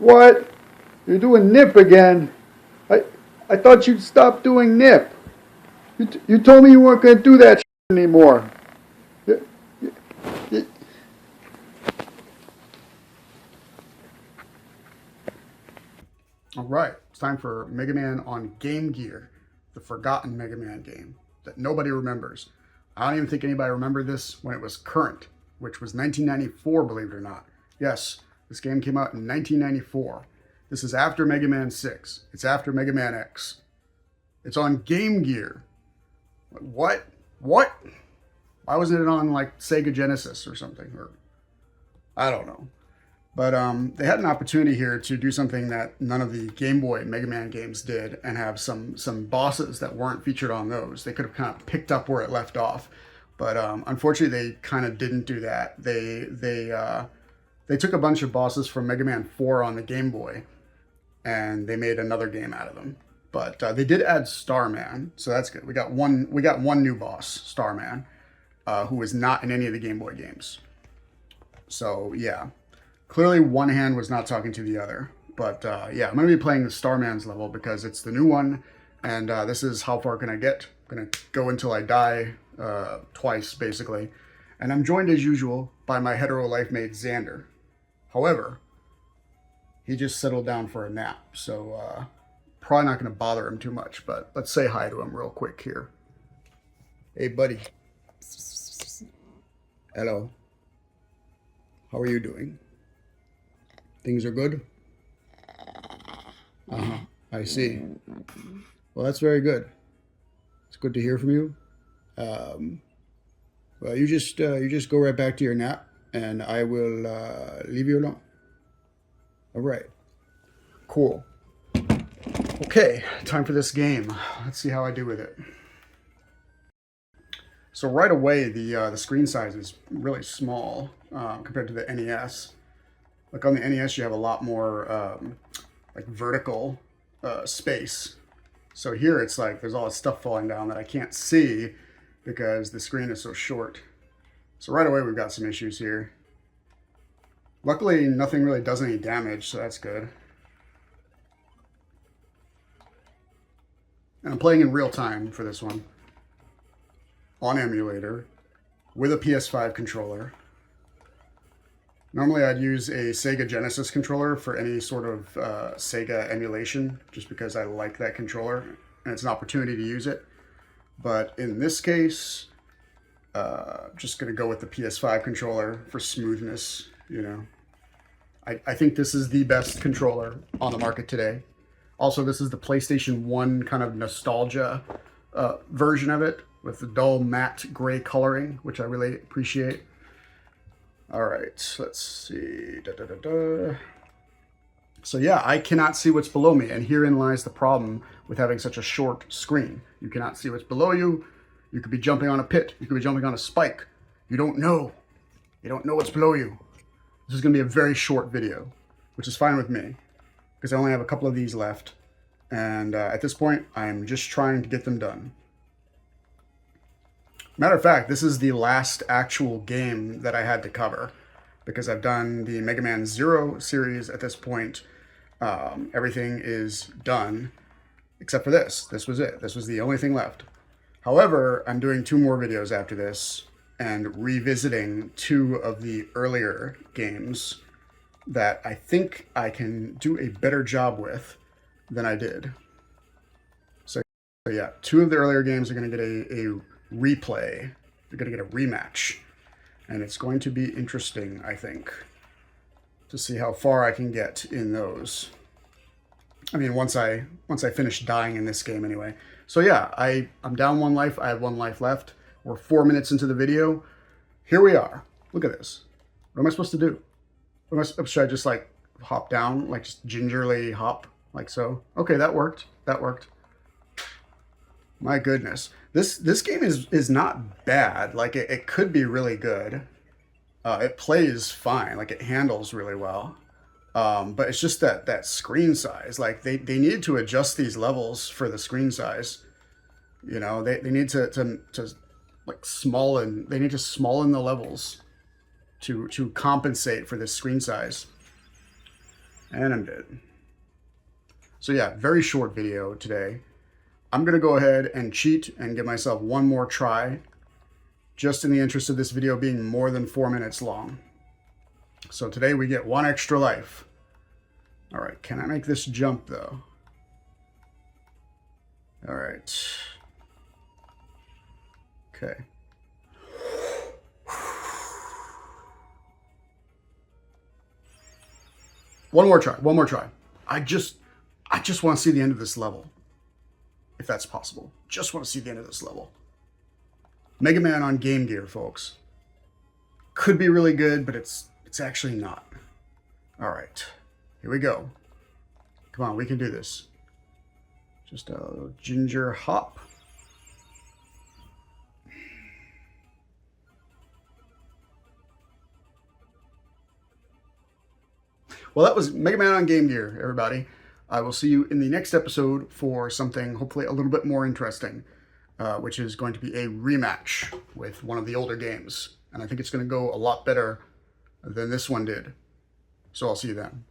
What? You're doing nip again. I I thought you'd stop doing nip. You told me you weren't going to do that anymore. Y- y- All right, it's time for Mega Man on Game Gear, the forgotten Mega Man game that nobody remembers. I don't even think anybody remembered this when it was current, which was 1994, believe it or not. Yes, this game came out in 1994. This is after Mega Man 6. It's after Mega Man X. It's on Game Gear. What? What? Why wasn't it on like Sega Genesis or something? Or I don't know. But they had an opportunity here to do something that none of the Game Boy Mega Man games did, and have some bosses that weren't featured on those. They could have kind of picked up where it left off, but unfortunately, they kind of didn't do that. They took a bunch of bosses from Mega Man 4 on the Game Boy, and they made another game out of them. But they did add Starman, so that's good. We got one new boss, Starman, who was not in any of the Game Boy games. So yeah. Clearly, one hand was not talking to the other. But yeah, I'm going to be playing the Starman's level because it's the new one. And this is how far can I get. I'm going to go until I die twice, basically. And I'm joined, as usual, by my hetero life mate, Xander. However, he just settled down for a nap. So probably not going to bother him too much. But let's say hi to him real quick here. Hey, buddy. Hello. How are you doing? Things are good? Uh-huh. I see. Well, that's very good. It's good to hear from you. Well, you just go right back to your nap, and I will leave you alone. All right. Cool. Okay, time for this game. Let's see how I do with it. So right away, the screen size is really small compared to the NES. Like on the NES, you have a lot more like vertical space. So here it's like there's all this stuff falling down that I can't see because the screen is so short. So right away we've got some issues here. Luckily, nothing really does any damage, so that's good. And I'm playing in real time for this one. On emulator, with a PS5 controller. Normally I'd use a Sega Genesis controller for any sort of Sega emulation, just because I like that controller, and it's an opportunity to use it. But in this case, just going to go with the PS5 controller for smoothness, you know. I think this is the best controller on the market today. Also, this is the PlayStation 1 kind of nostalgia version of it, with the dull matte gray coloring, which I really appreciate. All right, let's see. So yeah, I cannot see what's below me, and herein lies the problem with having such a short screen. You cannot see what's below you. You could be jumping on a pit. You could be jumping on a spike. You don't know. You don't know what's below you. This is going to be a very short video, which is fine with me, because I only have a couple of these left. And at this point, I'm just trying to get them done. Matter of fact, this is the last actual game that I had to cover, because I've done the Mega Man Zero series at this point. Everything is done except for this. This was it. This was the only thing left. However, I'm doing 2 more videos after this and revisiting 2 of the earlier games that I think I can do a better job with than I did. So yeah, 2 of the earlier games are going to get a replay. They're going to get a rematch, and it's going to be interesting, I think, to see how far I can get in those. I mean, once I finish dying in this game anyway. So yeah, I'm down 1 life. I have 1 life left. We're 4 minutes into the video. Here we are. Look at this. What am I supposed to do? Should I just like hop down, like just gingerly hop like so? Okay, that worked. That worked. My goodness. This game is not bad. Like it could be really good. It plays fine. Like it handles really well. But it's just that screen size. Like they need to adjust these levels for the screen size. You know, they need to like smallen. They need to smallen the levels to compensate for this screen size. And I'm dead. So yeah, very short video today. I'm going to go ahead and cheat and give myself one more try, just in the interest of this video being more than 4 minutes long. So today we get 1 extra life. All right, can I make this jump though? All right. Okay. One more try. I just want to see the end of this level. If that's possible. Just want to see the end of this level. Mega Man on Game Gear, folks. Could be really good, but it's actually not. All right. Here we go. Come on, we can do this. Just a ginger hop. Well, that was Mega Man on Game Gear, everybody. I will see you in the next episode for something hopefully a little bit more interesting, which is going to be a rematch with one of the older games. And I think it's going to go a lot better than this one did. So I'll see you then.